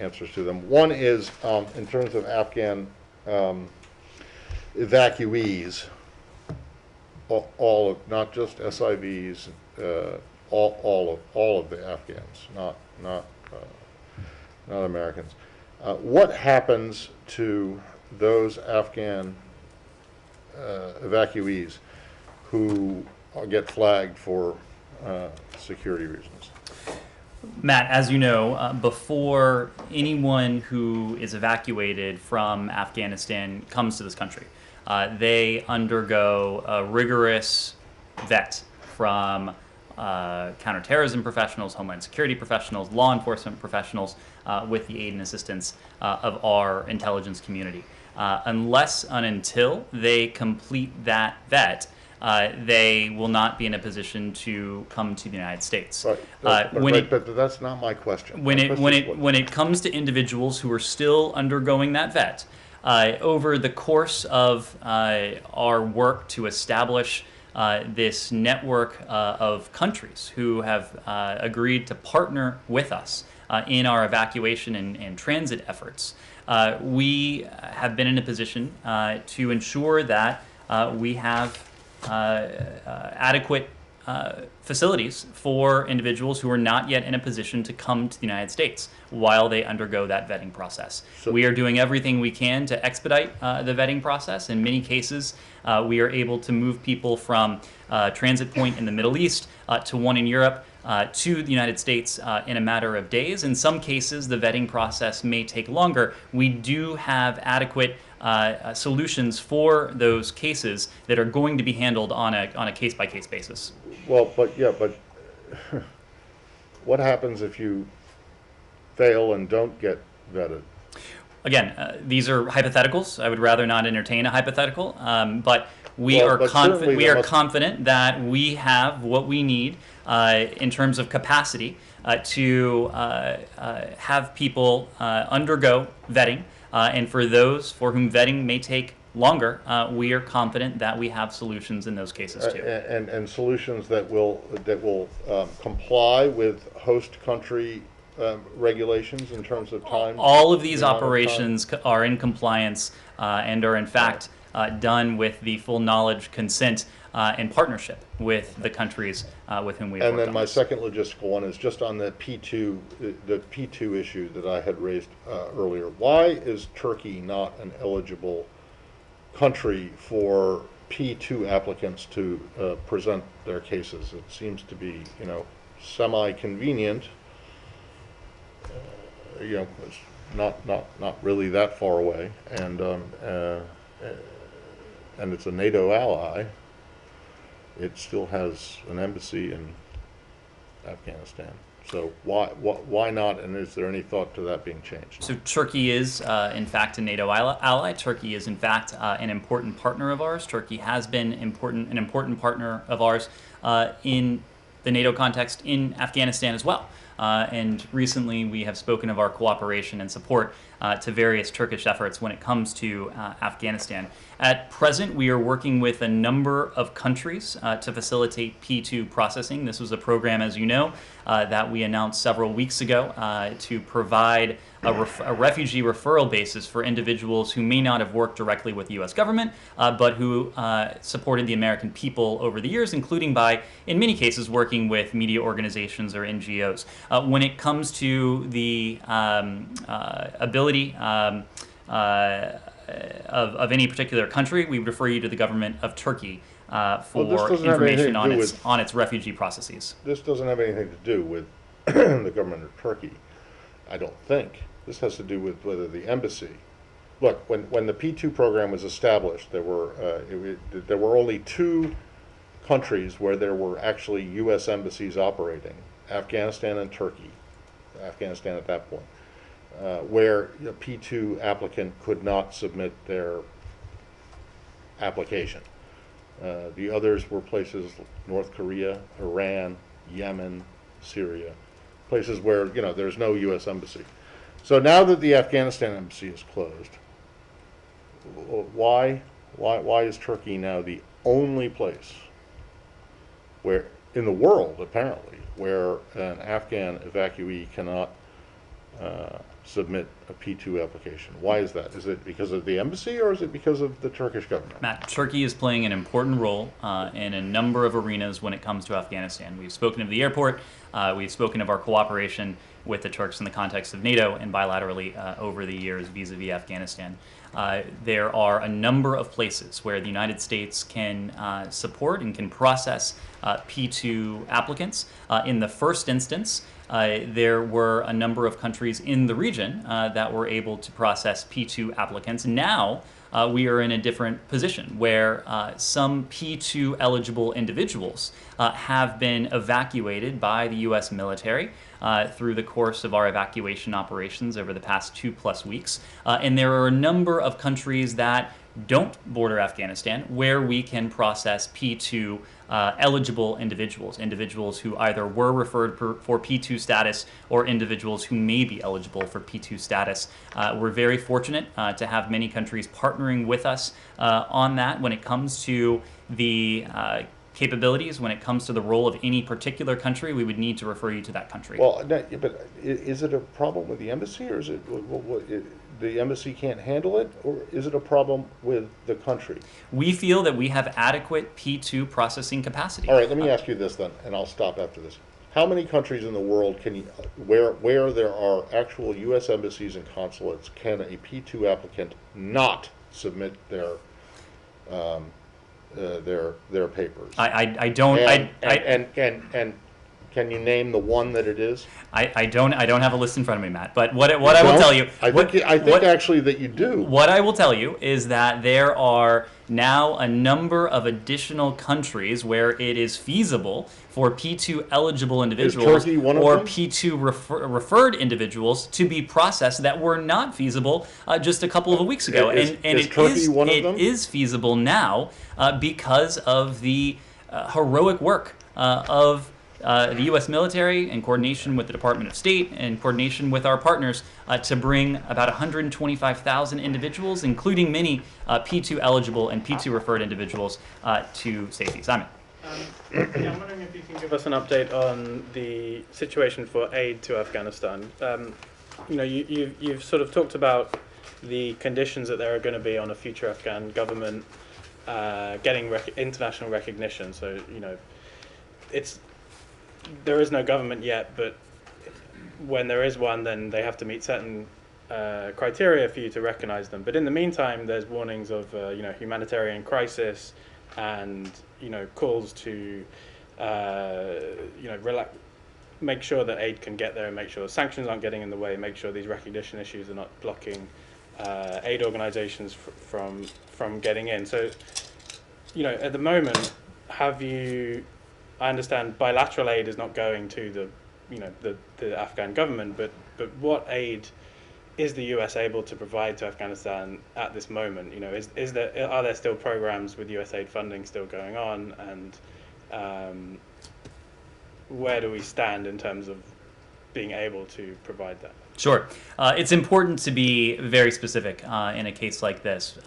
answers to them. One is in terms of Afghan evacuees, all of, not just SIVs, all of the Afghans, not Americans. What happens to those Afghan evacuees who get flagged for security reasons? Matt, as you know, before anyone who is evacuated from Afghanistan comes to this country, they undergo a rigorous vet from counterterrorism professionals, homeland security professionals, law enforcement professionals, with the aid and assistance of our intelligence community. Unless and until they complete that vet, they will not be in a position to come to the United States. Right. But that's not my question. When it comes to individuals who are still undergoing that vet, over the course of our work to establish this network of countries who have agreed to partner with us in our evacuation and transit efforts, we have been in a position to ensure that we have adequate facilities for individuals who are not yet in a position to come to the United States while they undergo that vetting process. So we are doing everything we can to expedite the vetting process. In many cases, we are able to move people from a transit point in the Middle East to one in Europe to the United States in a matter of days. In some cases, the vetting process may take longer. We do have adequate solutions for those cases that are going to be handled on a case-by-case basis. Well, but what happens if you fail and don't get vetted? Again, these are hypotheticals. I would rather not entertain a hypothetical, but we are confident that we have what we need in terms of capacity to have people undergo vetting. And for those for whom vetting may take longer, we are confident that we have solutions in those cases too. And solutions that will comply with host country regulations in terms of time? All of these operations are in compliance and are in fact done with the full knowledge, consent, and partnership with the countries with whom we've worked on. And then my second logistical one is just on the P2 issue that I had raised earlier. Why is Turkey not an eligible country for P2 applicants to present their cases? It seems to be, semi-convenient. It's not really that far away, and it's a NATO ally. It still has an embassy in Afghanistan. So why not? And is there any thought to that being changed? So Turkey is, in fact, a NATO ally. Turkey is, in fact, an important partner of ours. Turkey has been an important partner of ours in the NATO context in Afghanistan as well. And recently we have spoken of our cooperation and support to various Turkish efforts when it comes to Afghanistan. At present, we are working with a number of countries to facilitate P2 processing. This was a program, as you know, that we announced several weeks ago to provide a refugee referral basis for individuals who may not have worked directly with the U.S. government, but who supported the American people over the years, including by, in many cases, working with media organizations or NGOs. When it comes to the ability of any particular country, we would refer you to the government of Turkey for information on its refugee processes. This doesn't have anything to do with the government of Turkey, I don't think. This has to do with whether the embassy. Look, when the P2 program was established, there were only two countries where there were actually U.S. embassies operating: Afghanistan and Turkey. Afghanistan at that point, where a P2 applicant could not submit their application. The others were places North Korea, Iran, Yemen, Syria, places where there's no U.S. embassy. So now that the Afghanistan embassy is closed, why is Turkey now the only place where in the world, apparently, where an Afghan evacuee cannot submit a P2 application. Why is that? Is it because of the embassy or is it because of the Turkish government? Matt, Turkey is playing an important role in a number of arenas when it comes to Afghanistan. We've spoken of the airport, we've spoken of our cooperation with the Turks in the context of NATO and bilaterally over the years vis-a-vis Afghanistan. There are a number of places where the United States can support and can process P2 applicants. In the first instance, there were a number of countries in the region that were able to process P2 applicants. Now, we are in a different position where some P2 eligible individuals have been evacuated by the U.S. military through the course of our evacuation operations over the past 2+ weeks. And there are a number of countries that don't border Afghanistan where we can process P2 eligible individuals who either were referred for P2 status or individuals who may be eligible for P2 status. We're very fortunate to have many countries partnering with us on that when it comes to the capabilities. When it comes to the role of any particular country, we would need to refer you to that country. Well, but is it a problem with the embassy, or is it the embassy can't handle it, or is it a problem with the country? We feel that we have adequate P2 processing capacity. All right, let me ask you this then, and I'll stop after this. How many countries in the world can you, where there are actual U.S. embassies and consulates, can a P2 applicant not submit their papers? I don't. And can you name the one that it is? I don't have a list in front of me, Matt. But what I will tell you, I think actually that you do. What I will tell you is that there are now a number of additional countries where it is feasible for P2 eligible individuals or P2 referred individuals to be processed that were not feasible just a couple of weeks ago. Is Turkey one of them? It is feasible now because of the heroic work of the U.S. military in coordination with the Department of State and in coordination with our partners to bring about 125,000 individuals, including many P2 eligible and P2 referred individuals, to safety. Simon. Yeah, I'm wondering if you can give us an update on the situation for aid to Afghanistan. You've sort of talked about the conditions that there are going to be on a future Afghan government getting international recognition. So, there is no government yet, but when there is one, then they have to meet certain criteria for you to recognize them. But in the meantime, there's warnings of humanitarian crisis, and calls to make sure that aid can get there, and make sure sanctions aren't getting in the way, make sure these recognition issues are not blocking aid organizations from getting in. So, at the moment, I understand bilateral aid is not going to the Afghan government, but what aid is the US able to provide to Afghanistan at this moment? Are there still programs with US aid funding still going on, and where do we stand in terms of being able to provide that? Sure. It's important to be very specific in a case like this.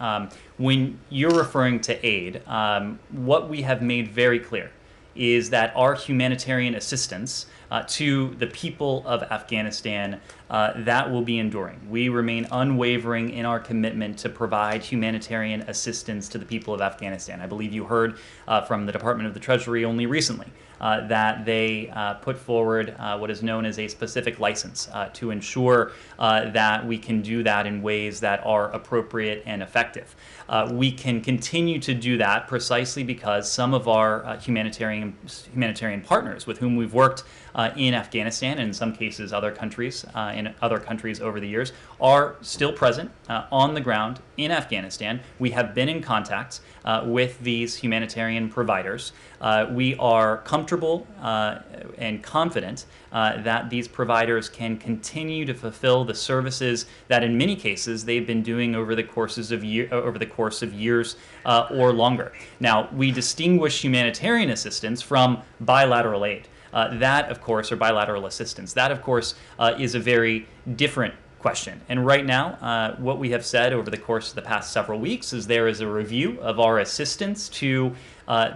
When you're referring to aid, what we have made very clear is that our humanitarian assistance to the people of Afghanistan, that will be enduring. We remain unwavering in our commitment to provide humanitarian assistance to the people of Afghanistan. I believe you heard from the Department of the Treasury only recently that they put forward what is known as a specific license to ensure that we can do that in ways that are appropriate and effective. We can continue to do that precisely because some of our humanitarian partners with whom we've worked in Afghanistan, and in some cases other countries, over the years, are still present on the ground in Afghanistan. We have been in contact with these humanitarian providers. We are comfortable and confident that these providers can continue to fulfill the services that in many cases they've been doing over the course of years or longer. Now, we distinguish humanitarian assistance from bilateral aid. That, of course, or bilateral assistance, that, of course, is a very different question. And right now, what we have said over the course of the past several weeks is there is a review of our assistance to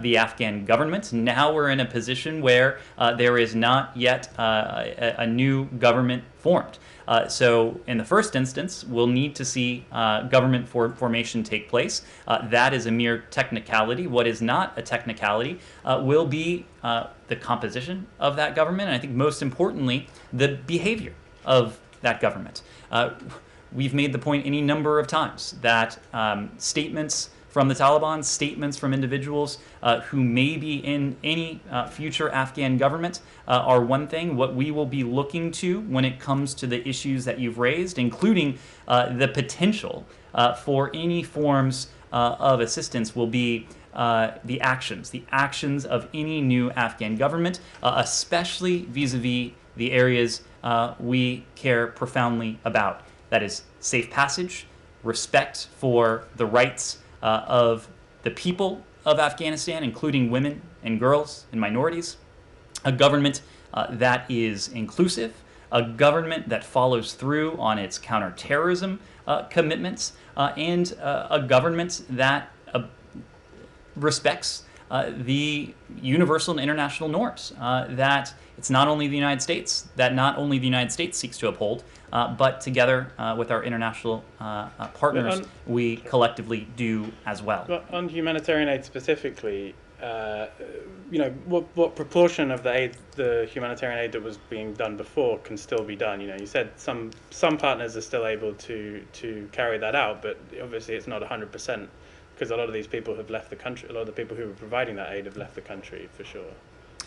the Afghan government. Now we're in a position where there is not yet a new government formed. So in the first instance, we'll need to see government formation take place. That is a mere technicality. What is not a technicality will be the composition of that government, and I think most importantly, the behavior of that government. We've made the point any number of times that statements from the Taliban, statements from individuals who may be in any future Afghan government are one thing. What we will be looking to when it comes to the issues that you've raised, including the potential for any forms of assistance, will be the actions of any new Afghan government, especially vis-a-vis the areas we care profoundly about. That is safe passage, respect for the rights of the people of Afghanistan, including women and girls and minorities, a government that is inclusive, a government that follows through on its counterterrorism commitments, and a government that respects the universal and international norms that it's not only the United States seeks to uphold, but together with our international partners, we collectively do as well. But on humanitarian aid specifically, what proportion of the humanitarian aid that was being done before can still be done? You said some partners are still able to carry that out, but obviously it's not 100%, because a lot of these people have left the country. A lot of the people who were providing that aid have left the country for sure.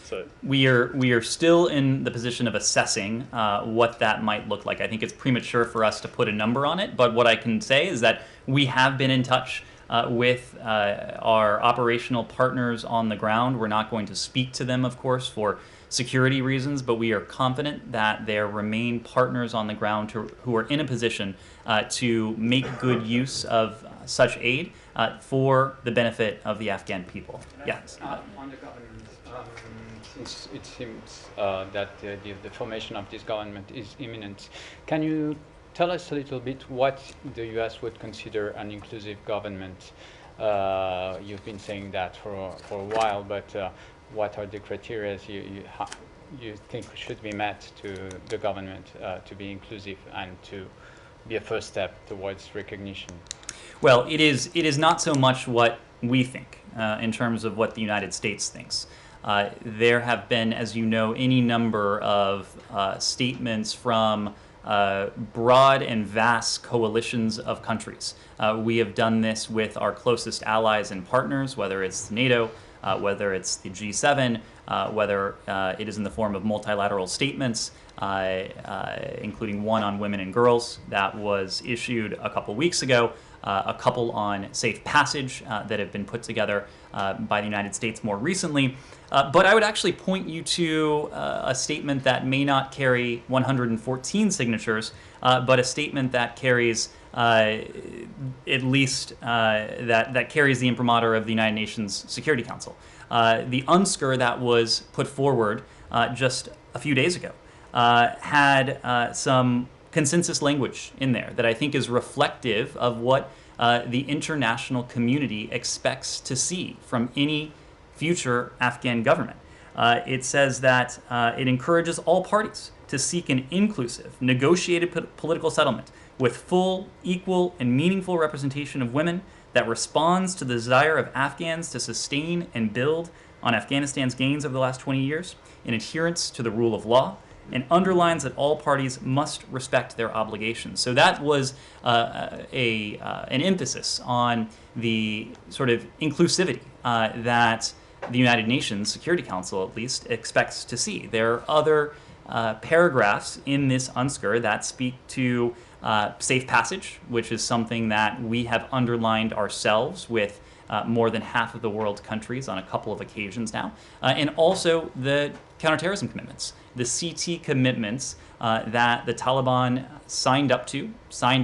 So we are still in the position of assessing what that might look like. I think it's premature for us to put a number on it, but what I can say is that we have been in touch with our operational partners on the ground. We're not going to speak to them, of course, for security reasons, but we are confident that there remain partners on the ground who are in a position to make good use of such aid for the benefit of the Afghan people. Yes. On the government, since it seems that the formation of this government is imminent, can you tell us a little bit what the U.S. would consider an inclusive government? You've been saying that for a while, but what are the criteria you think should be met to the government to be inclusive and to be a first step towards recognition? Well, it is not so much what we think in terms of what the United States thinks. There have been, as you know, any number of statements from broad and vast coalitions of countries. We have done this with our closest allies and partners, whether it's NATO, whether it's the G7, whether it is in the form of multilateral statements, including one on women and girls that was issued a couple weeks ago, a couple on safe passage that have been put together by the United States more recently. But I would actually point you to a statement that may not carry 114 signatures, but a statement that carries at least that carries the imprimatur of the United Nations Security Council. The UNSCR that was put forward just a few days ago had some consensus language in there that I think is reflective of what the international community expects to see from any future Afghan government. It says that it encourages all parties to seek an inclusive, negotiated political settlement with full, equal, and meaningful representation of women that responds to the desire of Afghans to sustain and build on Afghanistan's gains over the last 20 years in adherence to the rule of law, and underlines that all parties must respect their obligations. So that was an emphasis on the sort of inclusivity that the United Nations Security Council, at least, expects to see. There are other paragraphs in this UNSCR that speak to safe passage, which is something that we have underlined ourselves with more than half of the world countries on a couple of occasions now, and also the counterterrorism commitments, the CT commitments that the Taliban signed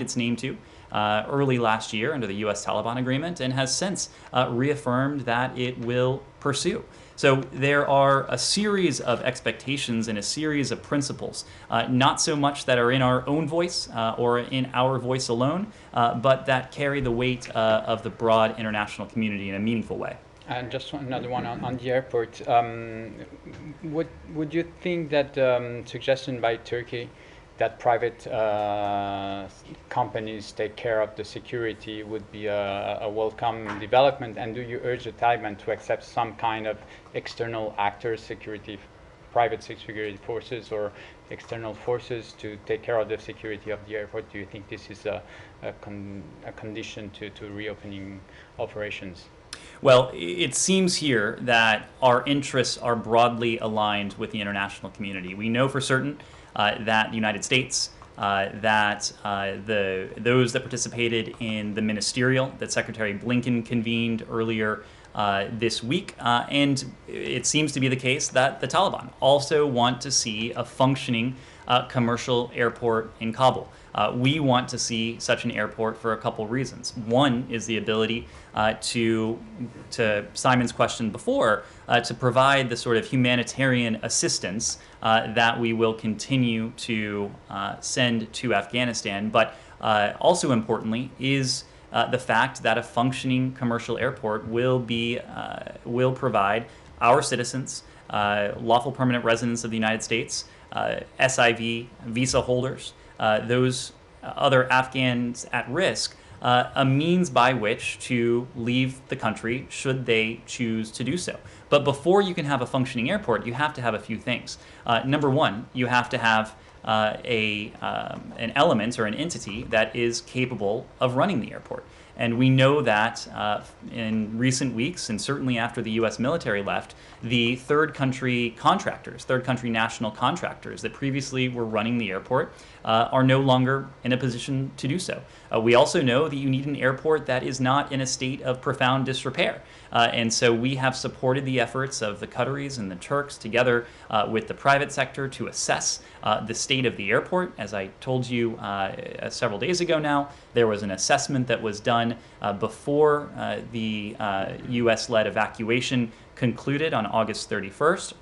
its name to early last year under the U.S.-Taliban agreement, and has since reaffirmed that it will pursue. So there are a series of expectations and a series of principles, not so much that are in our own voice or in our voice alone, but that carry the weight of the broad international community in a meaningful way. And just another one on the airport. Would you think that suggestion by Turkey that private companies take care of the security would be a welcome development? And do you urge the Taliban to accept some kind of external actors, private security forces or external forces to take care of the security of the airport? Do you think this is a condition to reopening operations? Well, it seems here that our interests are broadly aligned with the international community. We know for certain that the United States, those that participated in the ministerial that Secretary Blinken convened earlier this week, and it seems to be the case that the Taliban also want to see a functioning commercial airport in Kabul. We want to see such an airport for a couple reasons. One is the ability to Simon's question before, to provide the sort of humanitarian assistance that we will continue to send to Afghanistan. But also importantly is the fact that a functioning commercial airport will provide our citizens, lawful permanent residents of the United States, SIV visa holders, those other Afghans at risk, a means by which to leave the country should they choose to do so. But before you can have a functioning airport, you have to have a few things. Number one, you have to have an element or an entity that is capable of running the airport. And we know that in recent weeks, and certainly after the U.S. military left, the third country national contractors that previously were running the airport are no longer in a position to do so. We also know that you need an airport that is not in a state of profound disrepair. And so we have supported the efforts of the Qataris and the Turks together with the private sector to assess the state of the airport. As I told you several days ago now, there was an assessment that was done before the U.S.-led evacuation concluded on August 31st.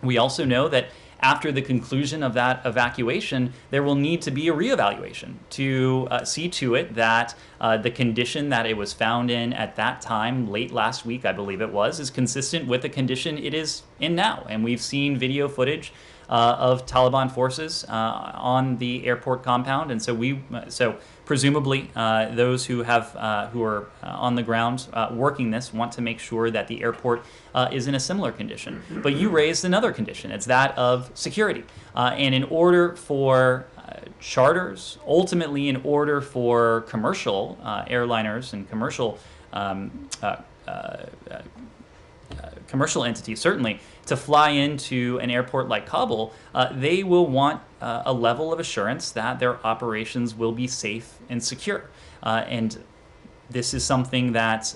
We also know that after the conclusion of that evacuation, there will need to be a reevaluation to see to it that the condition that it was found in at that time, late last week, I believe it was, is consistent with the condition it is in now. And we've seen video footage of Taliban forces on the airport compound, and so presumably those who are on the ground working this want to make sure that the airport is in a similar condition. But you raised another condition. It's that of security. And in order for charters, ultimately in order for commercial airliners and commercial entities, certainly, to fly into an airport like Kabul, they will want a level of assurance that their operations will be safe and secure. And this is something that,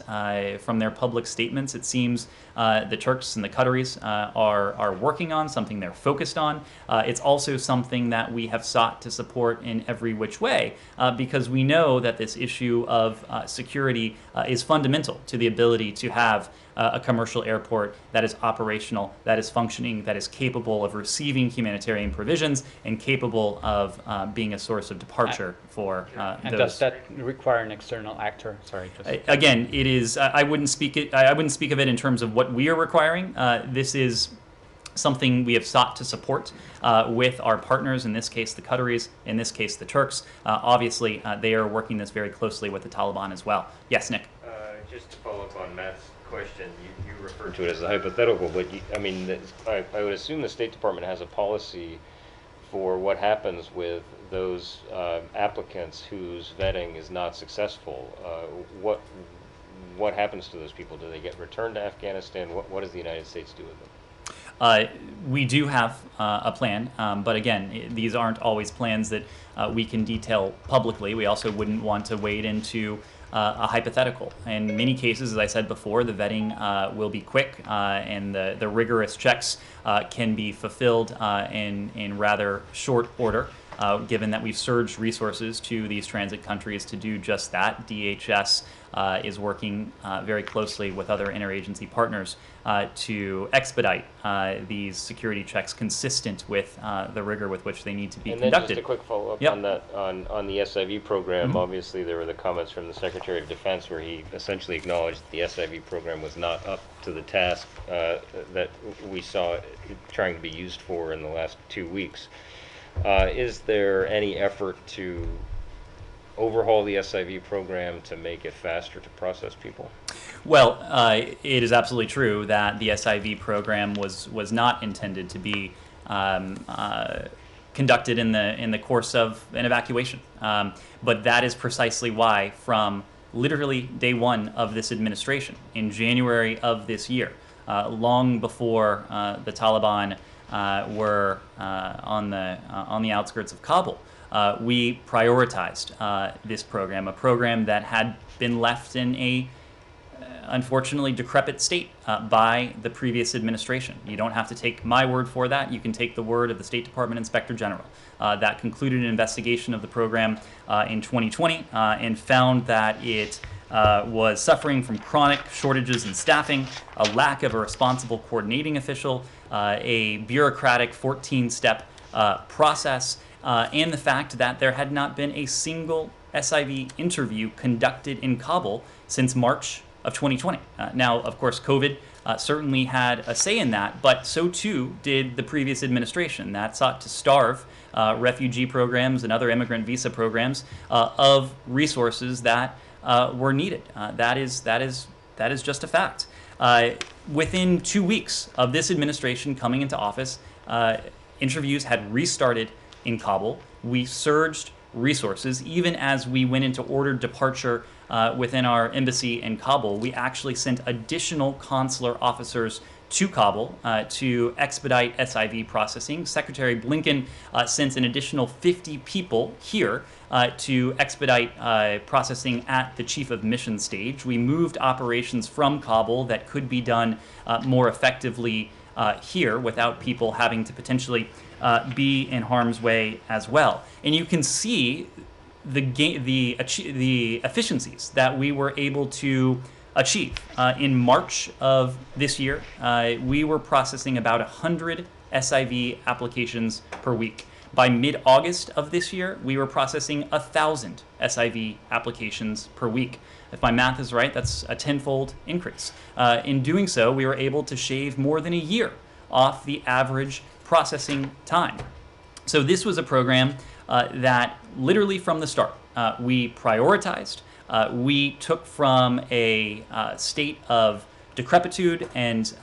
from their public statements, it seems the Turks and the Qataris are working on, something they're focused on. It's also something that we have sought to support in every which way, because we know that this issue of security is fundamental to the ability to have a commercial airport that is operational, that is functioning, that is capable of receiving humanitarian provisions, and capable of being a source of departure for and those. Does that require an external actor? Sorry. Again, it is. I wouldn't speak of it in terms of what we are requiring. This is something we have sought to support with our partners, in this case the Qataris, in this case the Turks. Obviously, they are working this very closely with the Taliban as well. Yes, Nick? Just to follow up on Matt's question, you referred to it as a hypothetical, but I would assume the State Department has a policy for what happens with those applicants whose vetting is not successful. What happens to those people? Do they get returned to Afghanistan? What does the United States do with them? We do have a plan, but again, these aren't always plans that we can detail publicly. We also wouldn't want to wade into a hypothetical. In many cases, as I said before, the vetting will be quick, and the rigorous checks can be fulfilled in rather short order. Given that we've surged resources to these transit countries to do just that, DHS is working very closely with other interagency partners to expedite these security checks consistent with the rigor with which they need to be conducted. And then just a quick follow-up on that, on the SIV program. Mm-hmm. Obviously, there were the comments from the Secretary of Defense where he essentially acknowledged that the SIV program was not up to the task that we saw it trying to be used for in the last 2 weeks. Is there any effort to overhaul the SIV program to make it faster to process people? Well, it is absolutely true that the SIV program was not intended to be conducted in the course of an evacuation. But that is precisely why, from literally day one of this administration, in January of this year, long before the Taliban were on the outskirts of Kabul, we prioritized this program, a program that had been left in a unfortunately decrepit state by the previous administration. You don't have to take my word for that. You can take the word of the State Department Inspector General that concluded an investigation of the program in 2020 and found that it was suffering from chronic shortages in staffing, a lack of a responsible coordinating official, a bureaucratic 14-step process, and the fact that there had not been a single SIV interview conducted in Kabul since March of 2020. Now, of course, COVID certainly had a say in that, but so too did the previous administration that sought to starve refugee programs and other immigrant visa programs of resources that were needed. That is just a fact. Within 2 weeks of this administration coming into office, interviews had restarted in Kabul. We surged resources. Even as we went into ordered departure within our embassy in Kabul, we actually sent additional consular officers to Kabul to expedite SIV processing. Secretary Blinken sent an additional 50 people here to expedite processing at the chief of mission stage. We moved operations from Kabul that could be done more effectively here without people having to potentially be in harm's way as well. And you can see the efficiencies that we were able to achieve. In March of this year, we were processing about 100 SIV applications per week. By mid-August of this year, we were processing 1,000 SIV applications per week. If my math is right, that's a tenfold increase. In doing so, we were able to shave more than a year off the average processing time. So this was a program that literally from the start, we prioritized. We took from a state of decrepitude and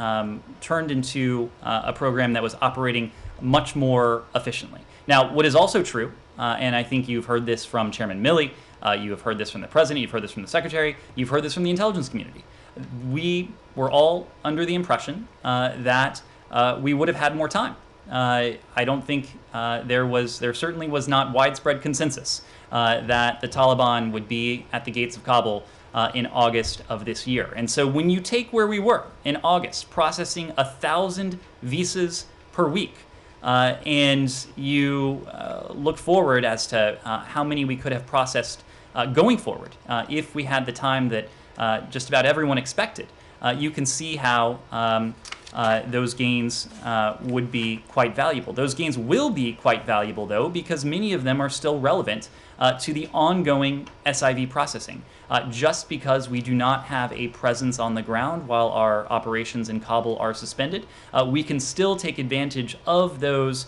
turned into a program that was operating much more efficiently. Now, what is also true, and I think you've heard this from Chairman Milley, you have heard this from the President, you've heard this from the Secretary, you've heard this from the intelligence community. We were all under the impression that we would have had more time. I don't think there certainly was not widespread consensus that the Taliban would be at the gates of Kabul in August of this year. And so when you take where we were in August, processing 1,000 visas per week, and you look forward as to how many we could have processed going forward if we had the time that just about everyone expected, you can see how those gains would be quite valuable. Those gains will be quite valuable, though, because many of them are still relevant to the ongoing SIV processing. Just because we do not have a presence on the ground while our operations in Kabul are suspended, we can still take advantage of those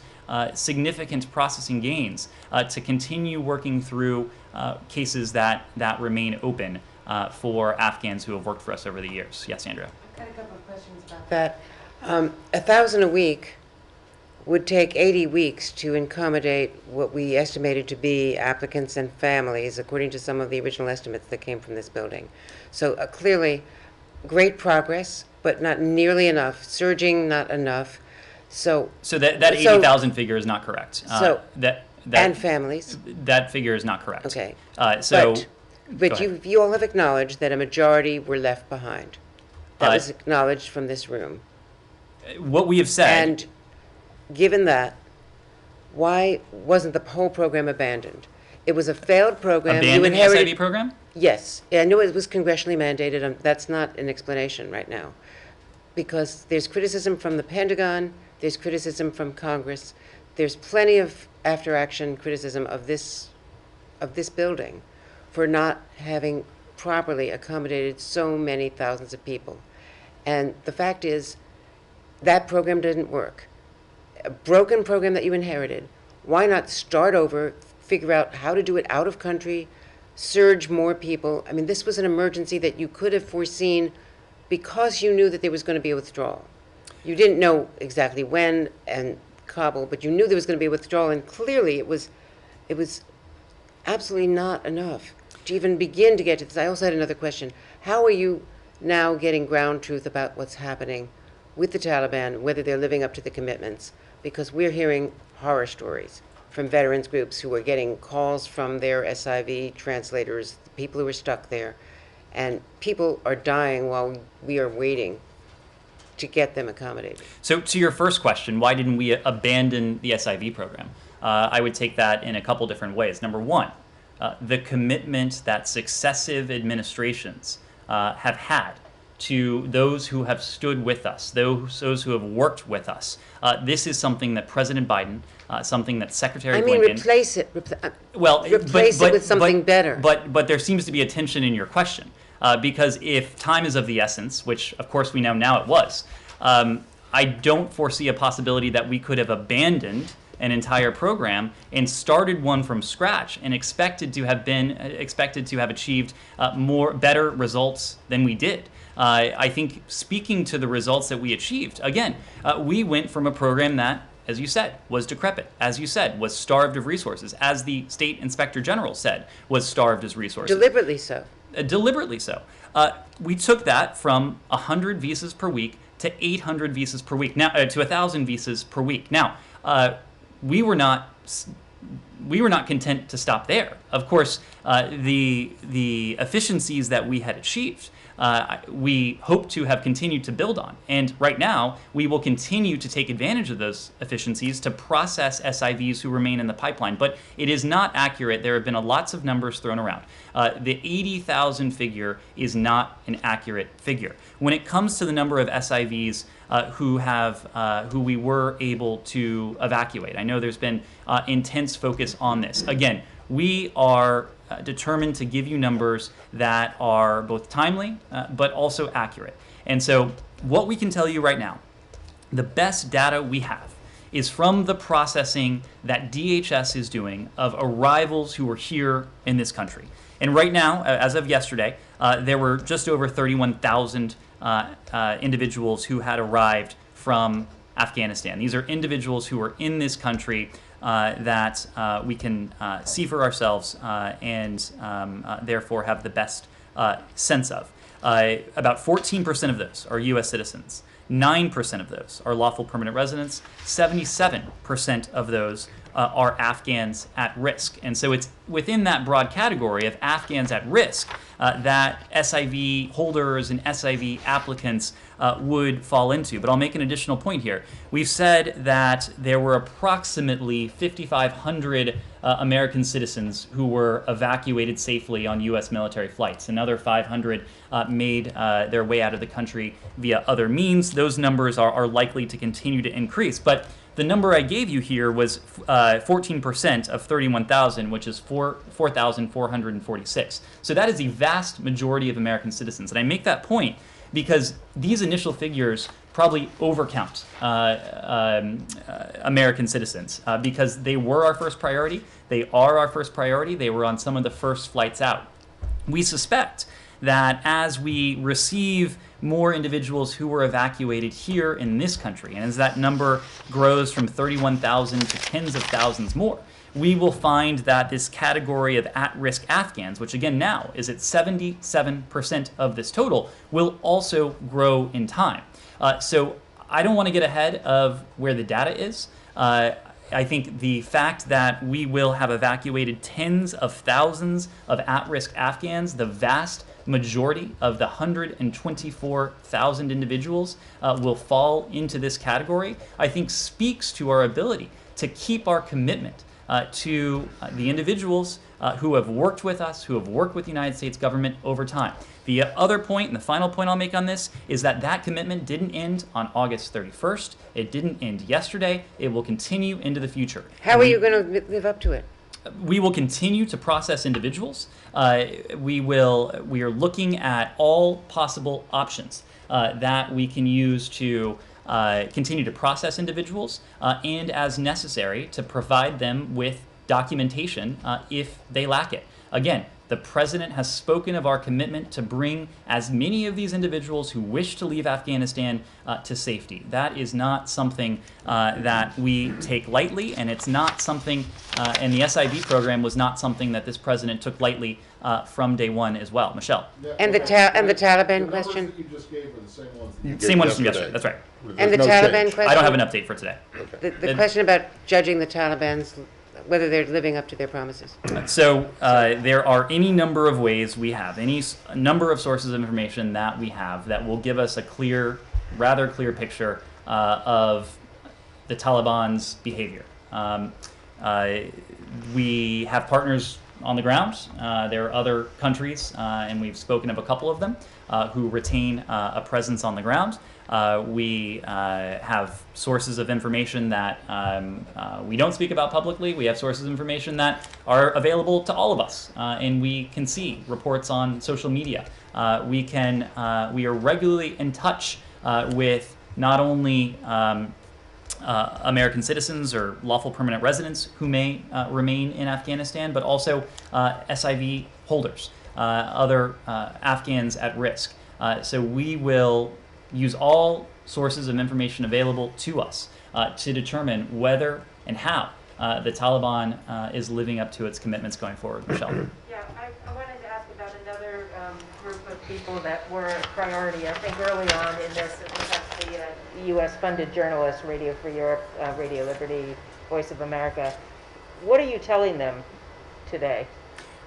significant processing gains to continue working through cases that remain open for Afghans who have worked for us over the years. Yes, Andrea? I've got a couple of questions about that. 1,000 a week would take 80 weeks to accommodate what we estimated to be applicants and families, according to some of the original estimates that came from this building. So clearly, great progress, but not nearly enough. Surging, not enough. So that 80,000 figure is not correct. And families. That figure is not correct. Okay. But you all have acknowledged that a majority were left behind. That was acknowledged from this room. What we have said. And given that, why wasn't the whole program abandoned? It was a failed program. Abandoned the SIV program? Yes. I knew it was congressionally mandated. That's not an explanation right now. Because there's criticism from the Pentagon, there's criticism from Congress, there's plenty of after-action criticism of this building for not having properly accommodated so many thousands of people. And the fact is, that program didn't work. A broken program that you inherited Why not start over, figure out how to do it out of country, surge more people? I mean, this was an emergency that you could have foreseen because you knew that there was going to be a withdrawal. You didn't know exactly when and Kabul, but you knew there was going to be a withdrawal, and clearly it was absolutely not enough to even begin to get to this. I also had another question. How are you now getting ground truth about what's happening with the Taliban, whether they're living up to the commitments? Because we're hearing horror stories from veterans groups who are getting calls from their SIV translators, the people who are stuck there, and people are dying while we are waiting to get them accommodated. So to your first question, why didn't we abandon the SIV program? I would take that in a couple different ways. Number one, the commitment that successive administrations have had to those who have stood with us, those who have worked with us. This is something that President Biden, something that Secretary Blinken... replace it. Replace it with something better. But there seems to be a tension in your question. Because if time is of the essence, which of course we know now it was, I don't foresee a possibility that we could have abandoned an entire program and started one from scratch and expected to have achieved better results than we did. I think speaking to the results that we achieved, again, we went from a program that, as you said, was decrepit, as you said, was starved of resources, as the State Inspector General said, was starved of resources. Deliberately so. Deliberately so. We took that from 100 visas per week to 800 visas per week, now to 1,000 visas per week. Now, we were not content to stop there. Of course, the efficiencies that we had achieved, we hope to have continued to build on. And right now, we will continue to take advantage of those efficiencies to process SIVs who remain in the pipeline. But it is not accurate. There have been lots of numbers thrown around. The 80,000 figure is not an accurate figure. When it comes to the number of SIVs who we were able to evacuate, I know there's been intense focus on this. Again, we are determined to give you numbers that are both timely but also accurate. And so what we can tell you right now, the best data we have is from the processing that DHS is doing of arrivals who are here in this country. And right now, as of yesterday, there were just over 31,000 individuals who had arrived from Afghanistan. These are individuals who are in this country that we can see for ourselves and therefore have the best sense of. About 14% of those are U.S. citizens. 9% of those are lawful permanent residents. 77% of those are Afghans at risk. And so it's within that broad category of Afghans at risk that SIV holders and SIV applicants would fall into. But I'll make an additional point here. We've said that there were approximately 5,500 American citizens who were evacuated safely on U.S. military flights. Another 500 made their way out of the country via other means. Those numbers are likely to continue to increase. But the number I gave you here was 14% of 31,000, which is 4,446. So that is the vast majority of American citizens. And I make that point because these initial figures probably overcount American citizens because they were our first priority. They are our first priority. They were on some of the first flights out. We suspect that as we receive more individuals who were evacuated here in this country, and as that number grows from 31,000 to tens of thousands more, we will find that this category of at-risk Afghans, which again now is at 77% of this total, will also grow in time. So I don't want to get ahead of where the data is. I think the fact that we will have evacuated tens of thousands of at-risk Afghans, the vast majority of the 124,000 individuals will fall into this category, I think speaks to our ability to keep our commitment to the individuals who have worked with us, who have worked with the United States government over time. The other point, and the final point I'll make on this, is that that commitment didn't end on August 31st. It didn't end yesterday. It will continue into the future. How are you going to live up to it? We will continue to process individuals. We are looking at all possible options that we can use to continue to process individuals, and as necessary to provide them with documentation if they lack it. Again, the President has spoken of our commitment to bring as many of these individuals who wish to leave Afghanistan to safety. That is not something that we take lightly, and it's not something, and the SIV program was not something that this President took lightly from day one as well. Michelle? And the Taliban question? The numbers that you just gave are the same ones that you Same gave ones from yesterday, that's right. And the There's no Taliban change. question? I don't have an update for today. The question about judging the Taliban's, whether they're living up to their promises. So there are any number of ways we have, number of sources of information that we have that will give us a rather clear picture of the Taliban's behavior. We have partners on the ground. There are other countries, and we've spoken of a couple of them, who retain a presence on the ground. We have sources of information that we don't speak about publicly. We have sources of information that are available to all of us, and we can see reports on social media. We are regularly in touch with not only American citizens or lawful permanent residents who may remain in Afghanistan, but also SIV holders, other Afghans at risk. So we will use all sources of information available to us to determine whether and how the Taliban is living up to its commitments going forward. Michelle? Yeah, I wanted to ask about another group of people that were a priority. I think early on in this, perhaps the U.S.-funded journalists, Radio Free Europe, Radio Liberty, Voice of America. What are you telling them today?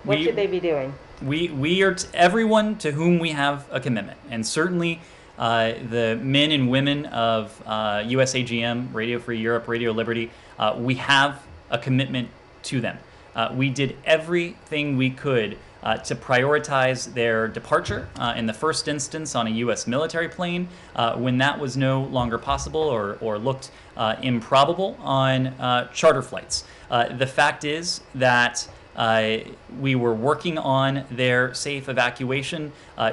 What should they be doing? We are everyone to whom we have a commitment, and certainly the men and women of USAGM, Radio Free Europe, Radio Liberty, we have a commitment to them. We did everything we could to prioritize their departure in the first instance on a U.S. military plane when that was no longer possible or looked improbable on charter flights. The fact is that we were working on their safe evacuation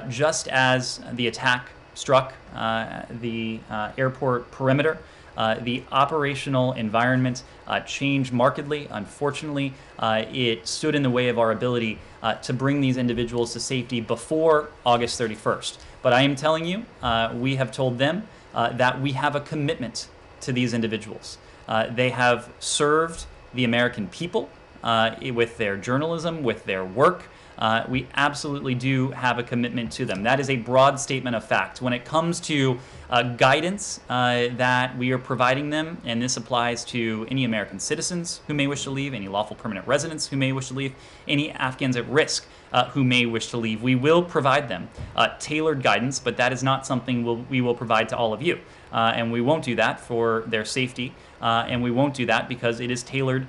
just as the attack struck the airport perimeter. The operational environment changed markedly. Unfortunately, it stood in the way of our ability to bring these individuals to safety before August 31st. But I am telling you, we have told them that we have a commitment to these individuals. They have served the American people with their journalism, with their work. We absolutely do have a commitment to them. That is a broad statement of fact. When it comes to guidance that we are providing them, and this applies to any American citizens who may wish to leave, any lawful permanent residents who may wish to leave, any Afghans at risk who may wish to leave, we will provide them tailored guidance, but that is not something we will provide to all of you. And we won't do that for their safety, and we won't do that because it is tailored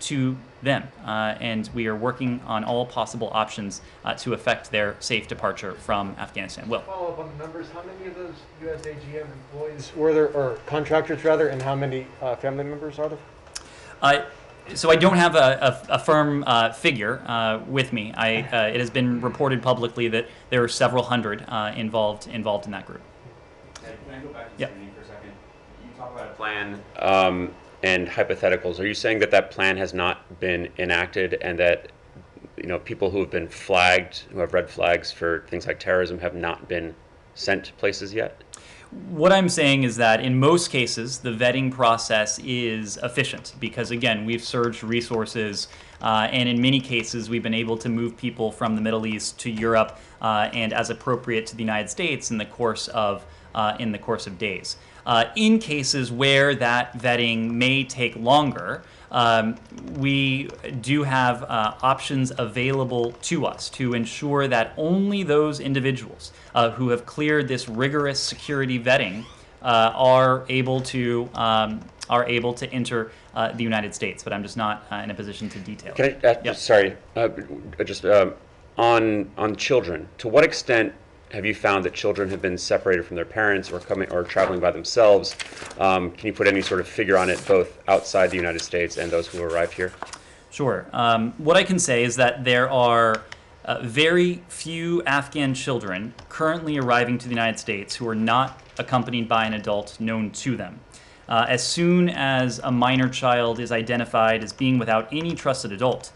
to them, and we are working on all possible options to effect their safe departure from Afghanistan. Will? Follow up on the numbers. How many of those USAGM employees were there, or contractors rather, and how many family members are there? So I don't have a firm figure with me. It has been reported publicly that there are several hundred involved in that group. Can I go back to Yep. screening for a second? You talk about a plan and hypotheticals. Are you saying that plan has not been enacted, and that people who have been flagged, who have red flags for things like terrorism, have not been sent to places yet? What I'm saying is that in most cases, the vetting process is efficient because, again, we've surged resources, and in many cases, we've been able to move people from the Middle East to Europe and, as appropriate, to the United States in the course of days. In cases where that vetting may take longer, we do have options available to us to ensure that only those individuals who have cleared this rigorous security vetting are able to enter the United States. But I'm just not in a position to detail. Can I, Yep. sorry, on children, to what extent have you found that children have been separated from their parents or traveling by themselves? Can you put any sort of figure on it, both outside the United States and those who arrived here? Sure. What I can say is that there are very few Afghan children currently arriving to the United States who are not accompanied by an adult known to them. As soon as a minor child is identified as being without any trusted adult,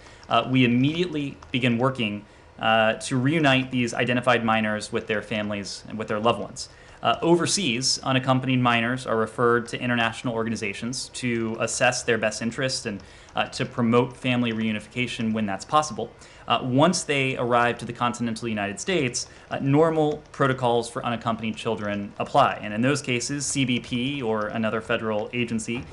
we immediately begin working to reunite these identified minors with their families and with their loved ones. Overseas, unaccompanied minors are referred to international organizations to assess their best interests and to promote family reunification when that's possible. Once they arrive to the continental United States, normal protocols for unaccompanied children apply. And in those cases, CBP or another federal agency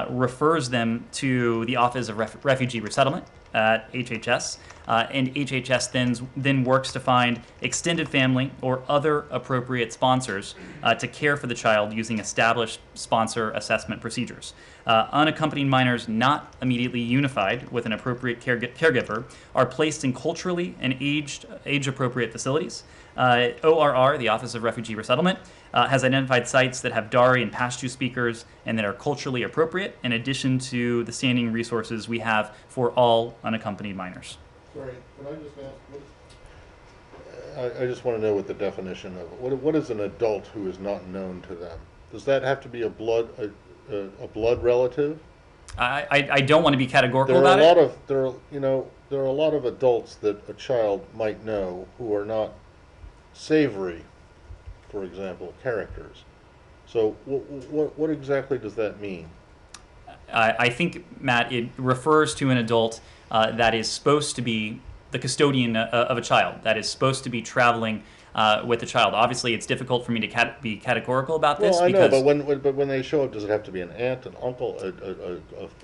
refers them to the Office of Refugee Resettlement at HHS, and HHS then works to find extended family or other appropriate sponsors to care for the child using established sponsor assessment procedures. Unaccompanied minors not immediately unified with an appropriate caregiver are placed in culturally and age-appropriate facilities. ORR, the Office of Refugee Resettlement, has identified sites that have Dari and Pashto speakers and that are culturally appropriate, in addition to the standing resources we have for all unaccompanied minors. Sorry, can I just ask, I just want to know what the definition of, what is an adult who is not known to them? Does that have to be a blood relative? I don't want to be categorical There are about a lot it. of, there are a lot of adults that a child might know who are not savory, for example, characters. So what exactly does that mean? I think, Matt, it refers to an adult that is supposed to be the custodian of a child, that is supposed to be traveling with the child. Obviously, it's difficult for me to be categorical about this. Well, I know, because but when they show up, does it have to be an aunt, an uncle,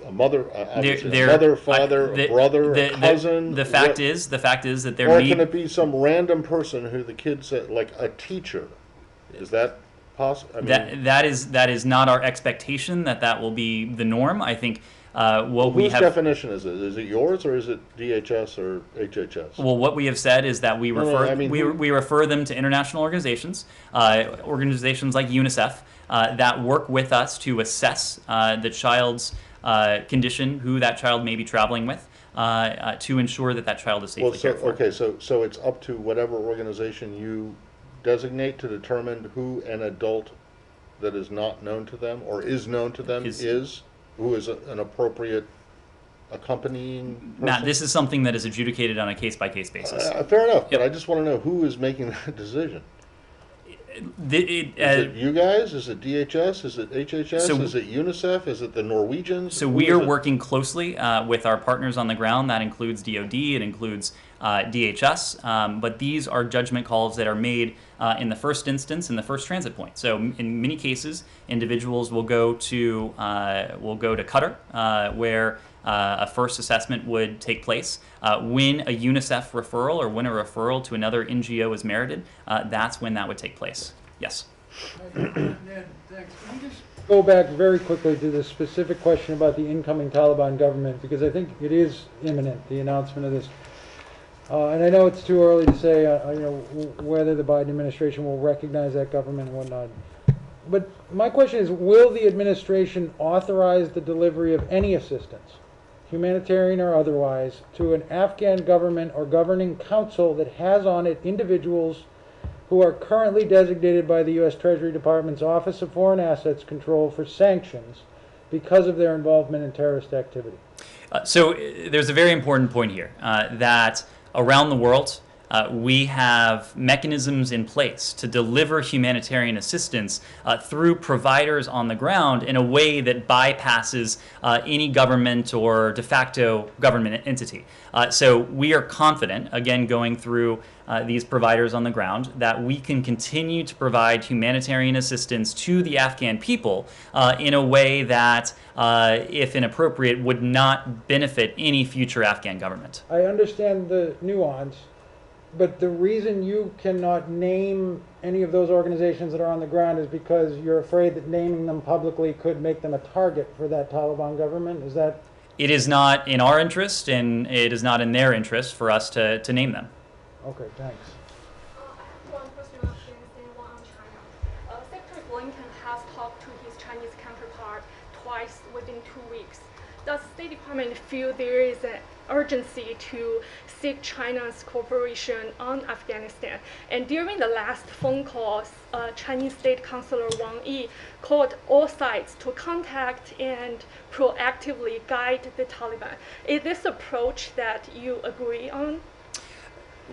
a mother, obviously they're- a mother, father, a brother, a cousin? The fact is that there or may can it be some random person who the kid said, like a teacher? Is that possible? I mean, that is not our expectation that will be the norm. I think what we whose have. definition is it? Is it yours or is it DHS or HHS? Well, what we have said is that we refer I mean, we refer them to international organizations, organizations like UNICEF, that work with us to assess the child's condition, who that child may be traveling with, to ensure that child is safely cared for. Okay, so it's up to whatever organization you designate to determine who an adult that is not known to them or is known to them who is an appropriate accompanying person? Matt, this is something that is adjudicated on a case-by-case basis. Fair enough, Yep. but I just want to know who is making that decision. Is It, it you guys? Is it DHS? Is it HHS? So- Is it UNICEF? Is it the Norwegians? So Who we is are it? working closely with our partners on the ground. That includes DoD, it includes DHS, but these are judgment calls that are made in the first instance, in the first transit point. So in many cases, individuals will go to Qatar, where a first assessment would take place. When a UNICEF referral or when a referral to another NGO is merited, that's when that would take place. Yes. Ned, thanks. Can you just go back very quickly to the specific question about the incoming Taliban government, because I think it is imminent, the announcement of this. And I know it's too early to say, whether the Biden administration will recognize that government and whatnot. But my question is, will the administration authorize the delivery of any assistance, humanitarian or otherwise, to an Afghan government or governing council that has on it individuals who are currently designated by the U.S. Treasury Department's Office of Foreign Assets Control for sanctions because of their involvement in terrorist activity? So there's a very important point here, that around the world, we have mechanisms in place to deliver humanitarian assistance through providers on the ground in a way that bypasses any government or de facto government entity. So we are confident, again, going through these providers on the ground, that we can continue to provide humanitarian assistance to the Afghan people in a way that, if inappropriate, would not benefit any future Afghan government. I understand the nuance, but the reason you cannot name any of those organizations that are on the ground is because you're afraid that naming them publicly could make them a target for that Taliban government? Is that? It is not in our interest, and it is not in their interest for us to name them. Okay, thanks. I have one question on Afghanistan, one on China. Secretary Blinken has talked to his Chinese counterpart twice within 2 weeks. does State Department feel there is an urgency to seek China's cooperation on Afghanistan? And during the last phone calls, Chinese State Councilor Wang Yi called all sides to contact and proactively guide the Taliban. Is this approach that you agree on?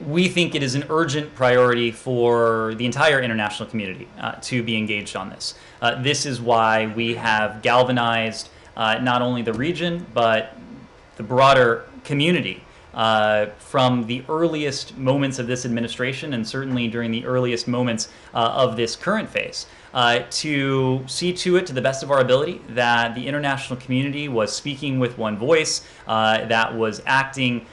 We think it is an urgent priority for the entire international community to be engaged on this. This is why we have galvanized not only the region, but the broader community from the earliest moments of this administration, and certainly during the earliest moments of this current phase, to see to it, to the best of our ability, that the international community was speaking with one voice, that was acting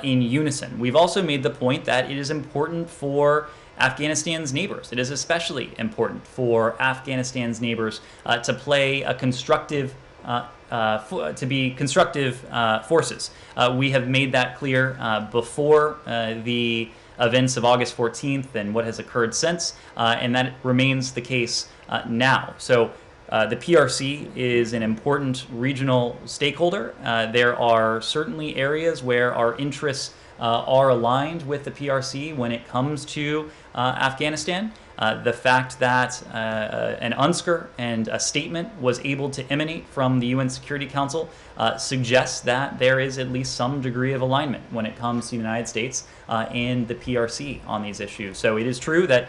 in unison. We've also made the point that it is important for Afghanistan's neighbors. It is especially important for Afghanistan's neighbors to play a constructive, to be constructive forces. We have made that clear before the events of August 14th and what has occurred since, and that remains the case now. So the PRC is an important regional stakeholder. There are certainly areas where our interests are aligned with the PRC when it comes to Afghanistan. The fact that an UNSCR and a statement was able to emanate from the UN Security Council suggests that there is at least some degree of alignment when it comes to the United States and the PRC on these issues. So it is true that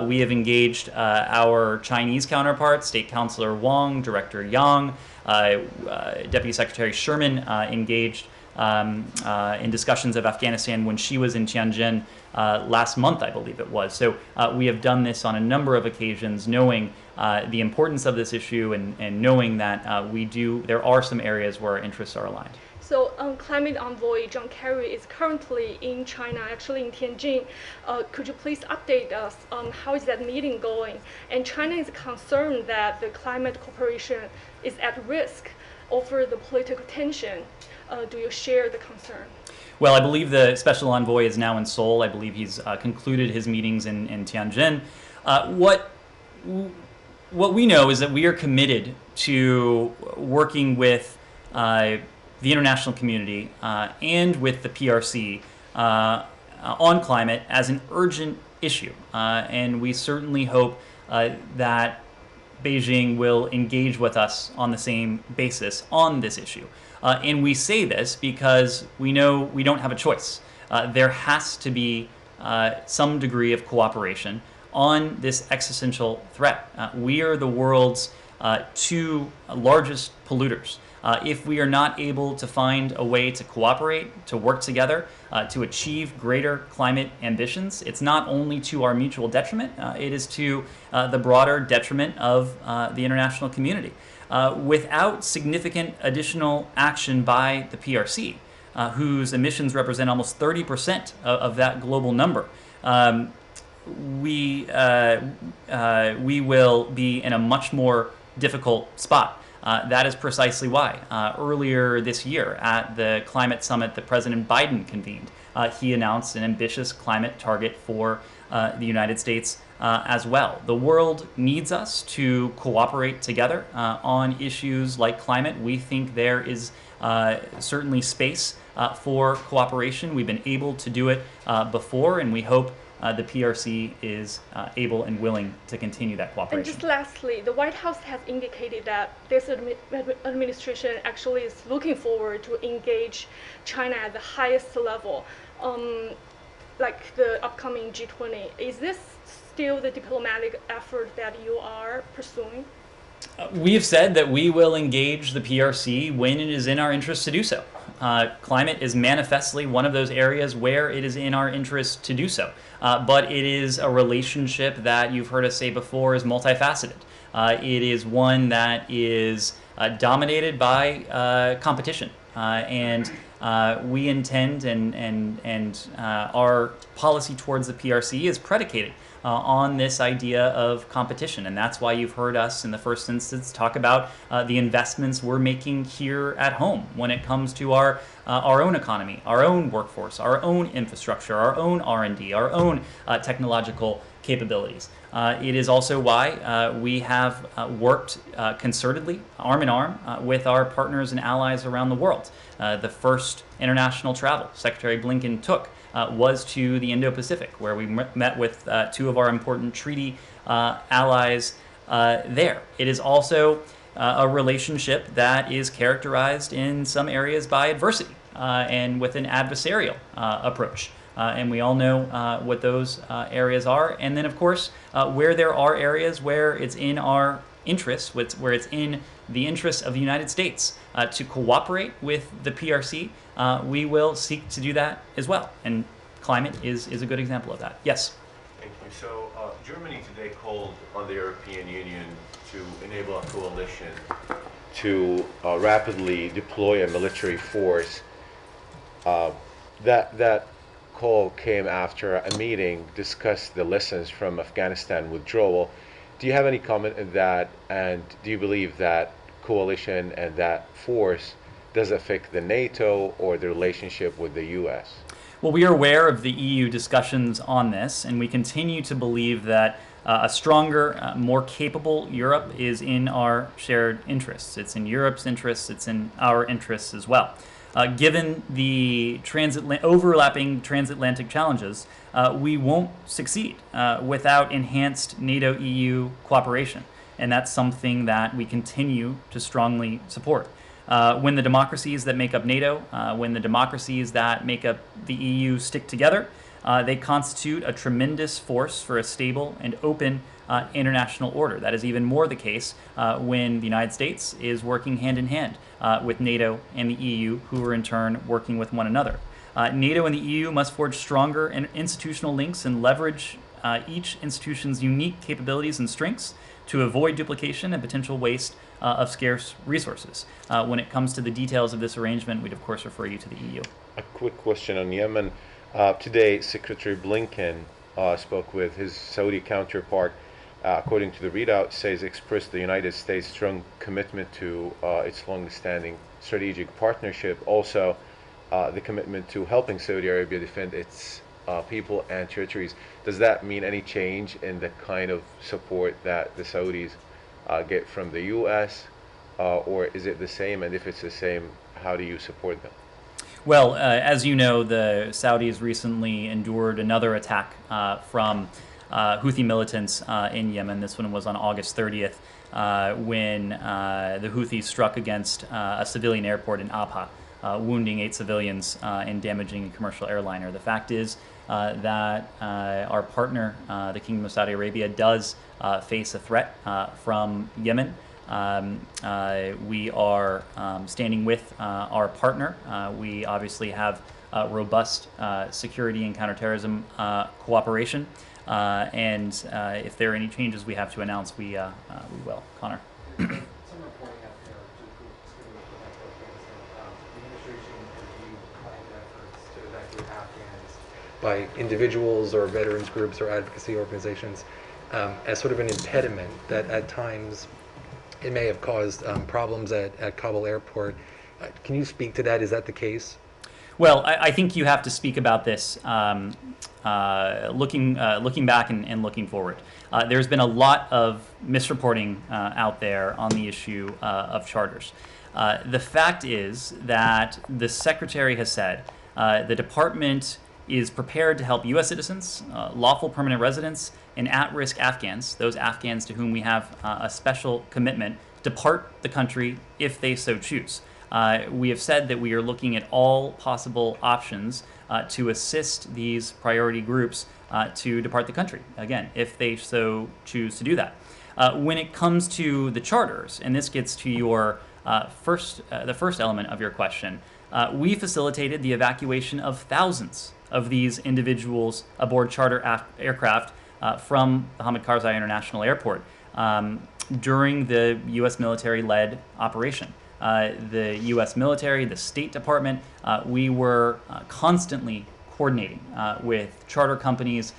we have engaged our Chinese counterparts, State Councilor Wang, Director Yang, Deputy Secretary Sherman engaged in discussions of Afghanistan when she was in Tianjin last month, I believe it was. So we have done this on a number of occasions, knowing the importance of this issue and knowing that there are some areas where our interests are aligned. So Climate Envoy John Kerry is currently in China, actually in Tianjin. Could you please update us on how is that meeting going? And China is concerned that the climate cooperation is at risk over the political tension. Do you share the concern? Well, I believe the special envoy is now in Seoul. I believe he's concluded his meetings in Tianjin. What we know is that we are committed to working with the international community and with the PRC on climate as an urgent issue. And we certainly hope that Beijing will engage with us on the same basis on this issue. And we say this because we know we don't have a choice. There has to be some degree of cooperation on this existential threat. We are the world's two largest polluters. If we are not able to find a way to cooperate, to work together, to achieve greater climate ambitions, it's not only to our mutual detriment, it is to the broader detriment of the international community. Without significant additional action by the PRC, whose emissions represent almost 30% of that global number, we will be in a much more difficult spot. That is precisely why earlier this year at the climate summit that President Biden convened, he announced an ambitious climate target for the United States as well. The world needs us to cooperate together on issues like climate. We think there is certainly space for cooperation. We've been able to do it before, and we hope the PRC is able and willing to continue that cooperation. And just lastly, the White House has indicated that this administration actually is looking forward to engage China at the highest level, like the upcoming G20. Is this still the diplomatic effort that you are pursuing? We have said that we will engage the PRC when it is in our interest to do so. Climate is manifestly one of those areas where it is in our interest to do so. But it is a relationship that you've heard us say before is multifaceted. It is one that is dominated by competition. And we intend and our policy towards the PRC is predicated on this idea of competition. And that's why you've heard us in the first instance talk about the investments we're making here at home when it comes to our own economy, our own workforce, our own infrastructure, our own R&D, our own technological capabilities. It is also why we have worked concertedly, arm in arm, with our partners and allies around the world. The first international travel Secretary Blinken took was to the Indo-Pacific, where we met with two of our important treaty allies there. It is also a relationship that is characterized in some areas by adversity and with an adversarial approach. And we all know what those areas are. And then, of course, where there are areas where it's in our interests, where it's in the interests of the United States to cooperate with the PRC, we will seek to do that as well. And climate is a good example of that. Yes? Thank you. So Germany today called on the European Union to enable a coalition to rapidly deploy a military force. That call came after a meeting discussed the lessons from Afghanistan withdrawal. Do you have any comment on that, and do you believe that coalition and that force does affect the NATO or the relationship with the U.S.? Well, we are aware of the EU discussions on this, and we continue to believe that a stronger, more capable Europe is in our shared interests. It's in Europe's interests, it's in our interests as well. Given the overlapping transatlantic challenges, we won't succeed without enhanced NATO-EU cooperation, and that's something that we continue to strongly support. When the democracies that make up NATO, when the democracies that make up the EU stick together, they constitute a tremendous force for a stable and open international order. That is even more the case when the United States is working hand in hand with NATO and the EU, who are in turn working with one another. NATO and the EU must forge stronger institutional links and leverage each institution's unique capabilities and strengths to avoid duplication and potential waste of scarce resources. When it comes to the details of this arrangement, we'd of course refer you to the EU. A quick question on Yemen. Today, Secretary Blinken spoke with his Saudi counterpart. According to the readout, says expressed the United States' strong commitment to its long-standing strategic partnership. Also, the commitment to helping Saudi Arabia defend its people and territories. Does that mean any change in the kind of support that the Saudis get from the U.S., or is it the same? And if it's the same, how do you support them? Well, as you know, the Saudis recently endured another attack from Houthi militants in Yemen. This one was on August 30th when the Houthis struck against a civilian airport in Abha, wounding 8 civilians and damaging a commercial airliner. The fact is that our partner, the Kingdom of Saudi Arabia, does face a threat from Yemen. We are standing with our partner. We obviously have robust security and counterterrorism cooperation. And if there are any changes we have to announce, we will. Connor. Some reporting out there the administration reviewed planned efforts to evacuate Afghans by individuals or veterans groups or advocacy organizations as sort of an impediment that at times it may have caused problems at Kabul airport. Can you speak to that? Is that the case? Well, I think you have to speak about this looking back and looking forward. There's been a lot of misreporting out there on the issue of charters. The fact is that the Secretary has said the department is prepared to help U.S. citizens, lawful permanent residents, and at-risk Afghans, those Afghans to whom we have a special commitment, depart the country if they so choose. We have said that we are looking at all possible options to assist these priority groups to depart the country, again, if they so choose to do that. When it comes to the charters, and this gets to your the first element of your question, we facilitated the evacuation of thousands of these individuals aboard charter aircraft from the Hamid Karzai International Airport during the U.S. military-led operation. the U.S. military, the State Department, we were constantly coordinating with charter companies,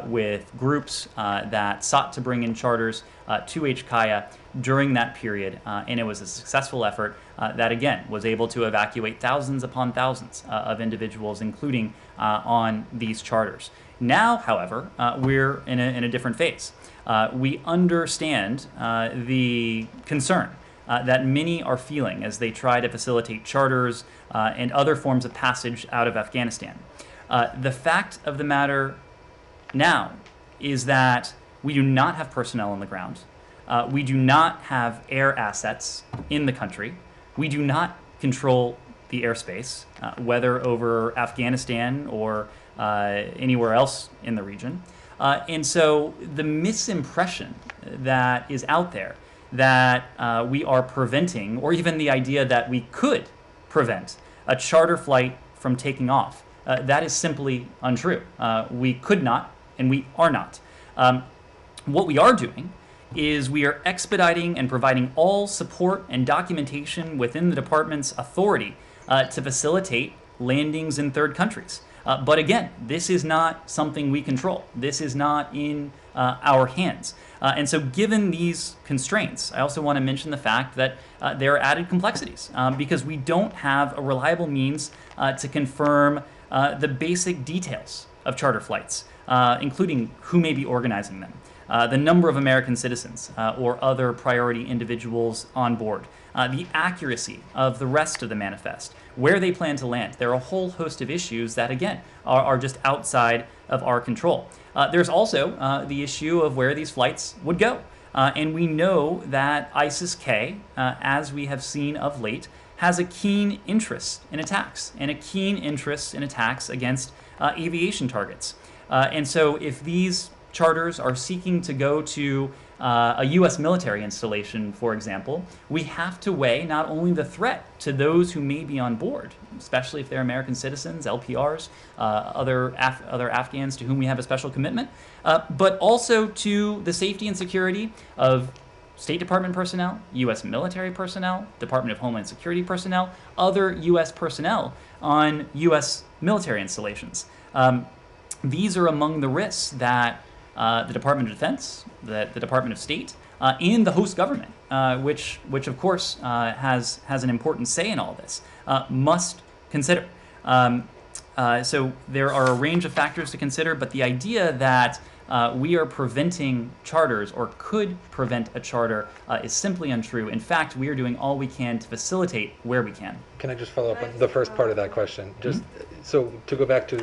with groups that sought to bring in charters to HKIA during that period, and it was a successful effort that, again, was able to evacuate thousands upon thousands of individuals, including on these charters. Now, however, we're in a different phase. We understand the concern that many are feeling as they try to facilitate charters and other forms of passage out of Afghanistan. The fact of the matter now is that we do not have personnel on the ground. We do not have air assets in the country. We do not control the airspace, whether over Afghanistan or anywhere else in the region. And so the misimpression that is out there that we are preventing, or even the idea that we could prevent a charter flight from taking off, that is simply untrue. We could not, and we are not. What we are doing is we are expediting and providing all support and documentation within the department's authority to facilitate landings in third countries. But again, this is not something we control. This is not in our hands. And so given these constraints, I also want to mention the fact that there are added complexities because we don't have a reliable means to confirm the basic details of charter flights, including who may be organizing them, the number of American citizens or other priority individuals on board, the accuracy of the rest of the manifest, where they plan to land. There are a whole host of issues that, again, are just outside of our control. There's also the issue of where these flights would go. And we know that ISIS-K, as we have seen of late, has a keen interest in attacks and a keen interest in attacks against aviation targets. And so if these charters are seeking to go to a U.S. military installation, for example, we have to weigh not only the threat to those who may be on board, especially if they're American citizens, LPRs, other Afghans to whom we have a special commitment, but also to the safety and security of State Department personnel, U.S. military personnel, Department of Homeland Security personnel, other U.S. personnel on U.S. military installations. These are among the risks that the Department of Defense, the Department of State, and the host government, which of course has an important say in all this, must consider. So there are a range of factors to consider, but the idea that we are preventing charters or could prevent a charter is simply untrue. In fact, we are doing all we can to facilitate where we can. Can I just follow up on the first part of that question? Just so to go back to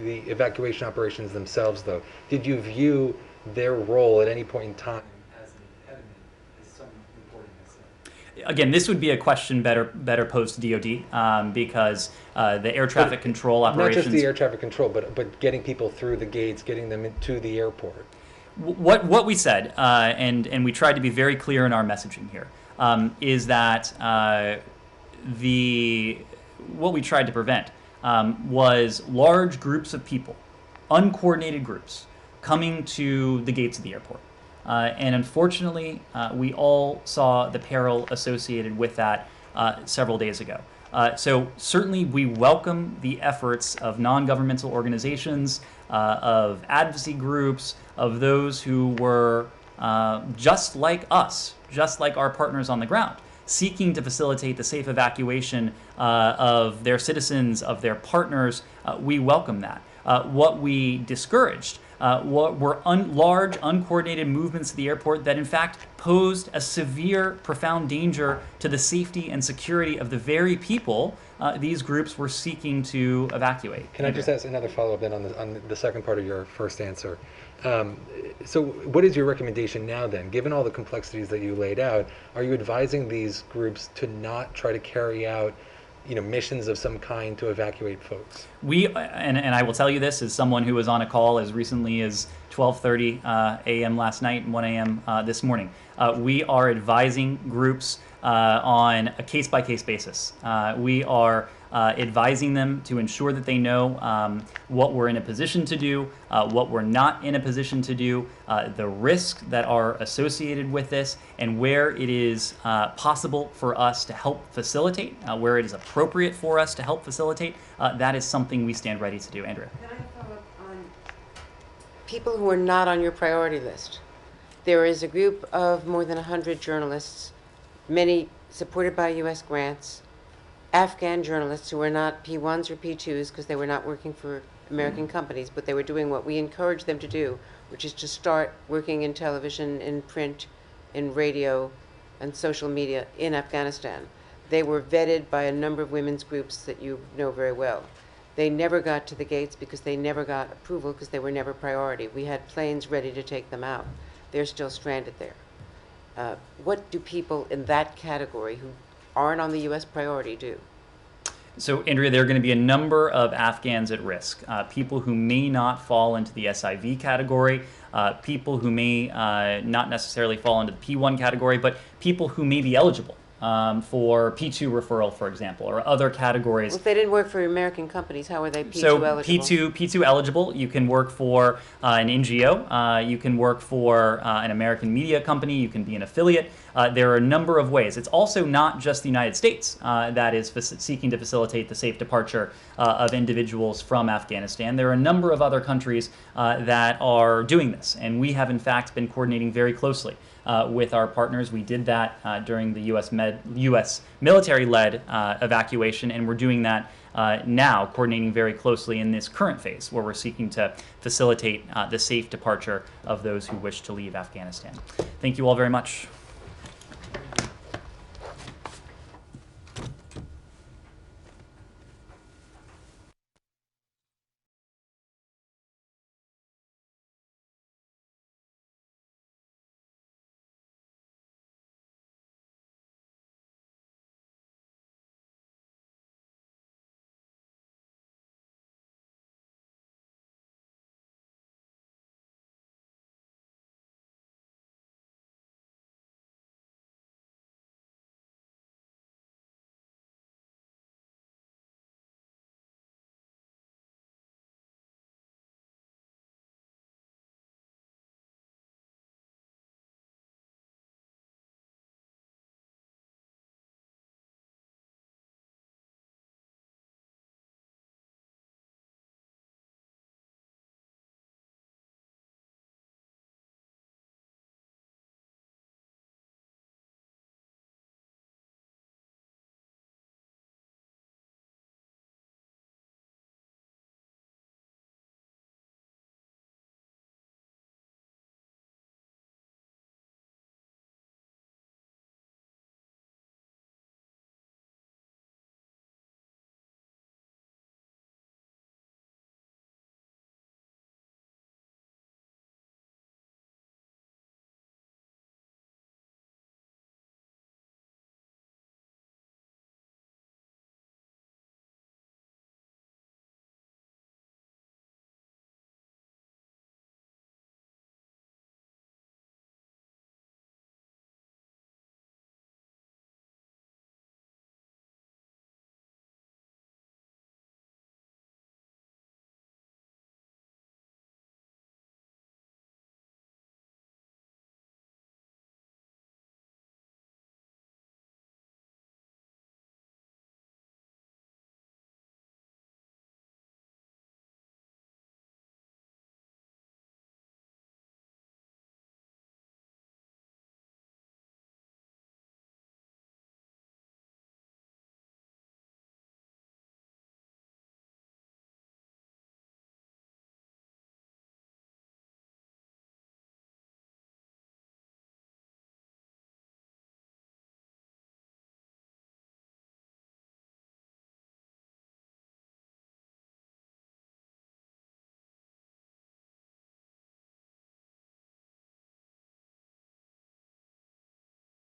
the evacuation operations themselves, though, did you view their role at any point in time as an impediment, as some important as that? Again, this would be a question better posed to DoD because the air traffic control operations. Not just the air traffic control, but getting people through the gates, getting them into the airport. What we said, and we tried to be very clear in our messaging here, is that what we tried to prevent was large groups of people, uncoordinated groups, coming to the gates of the airport. And unfortunately, we all saw the peril associated with that several days ago. So certainly we welcome the efforts of non-governmental organizations, of advocacy groups, of those who were just like us, just like our partners on the ground, seeking to facilitate the safe evacuation of their citizens, of their partners. We welcome that. What we discouraged were large, uncoordinated movements to the airport that in fact posed a severe, profound danger to the safety and security of the very people these groups were seeking to evacuate. Can I just ask another follow-up then on the second part of your first answer? So what is your recommendation now then? Given all the complexities that you laid out, are you advising these groups to not try to carry out missions of some kind to evacuate folks? And I will tell you this as someone who was on a call as recently as 12:30 a.m. last night and 1 a.m. This morning. We are advising groups on a case-by-case basis. We are advising them to ensure that they know what we're in a position to do, what we're not in a position to do, the risks that are associated with this, and where it is possible for us to help facilitate, where it is appropriate for us to help facilitate. That is something we stand ready to do. Andrea. Can I follow up on people who are not on your priority list? There is a group of more than 100 journalists, many supported by U.S. grants, Afghan journalists who were not P1s or P2s because they were not working for American companies, but they were doing what we encouraged them to do, which is to start working in television, in print, in radio, and social media in Afghanistan. They were vetted by a number of women's groups that you know very well. They never got to the gates because they never got approval because they were never priority. We had planes ready to take them out. They're still stranded there. What do people in that category who aren't on the U.S. priority do? So, Andrea, there are going to be a number of Afghans at risk. People who may not fall into the SIV category, people who may not necessarily fall into the P1 category, but people who may be eligible for P2 referral, for example, or other categories. Well, if they didn't work for American companies, how are they P2 so eligible? P2 eligible, you can work for an NGO, you can work for an American media company, you can be an affiliate. There are a number of ways. It's also not just the United States that is seeking to facilitate the safe departure of individuals from Afghanistan. There are a number of other countries that are doing this, and we have in fact been coordinating very closely with our partners. We did that during the U.S. military-led evacuation, and we're doing that now, coordinating very closely in this current phase where we're seeking to facilitate the safe departure of those who wish to leave Afghanistan. Thank you all very much.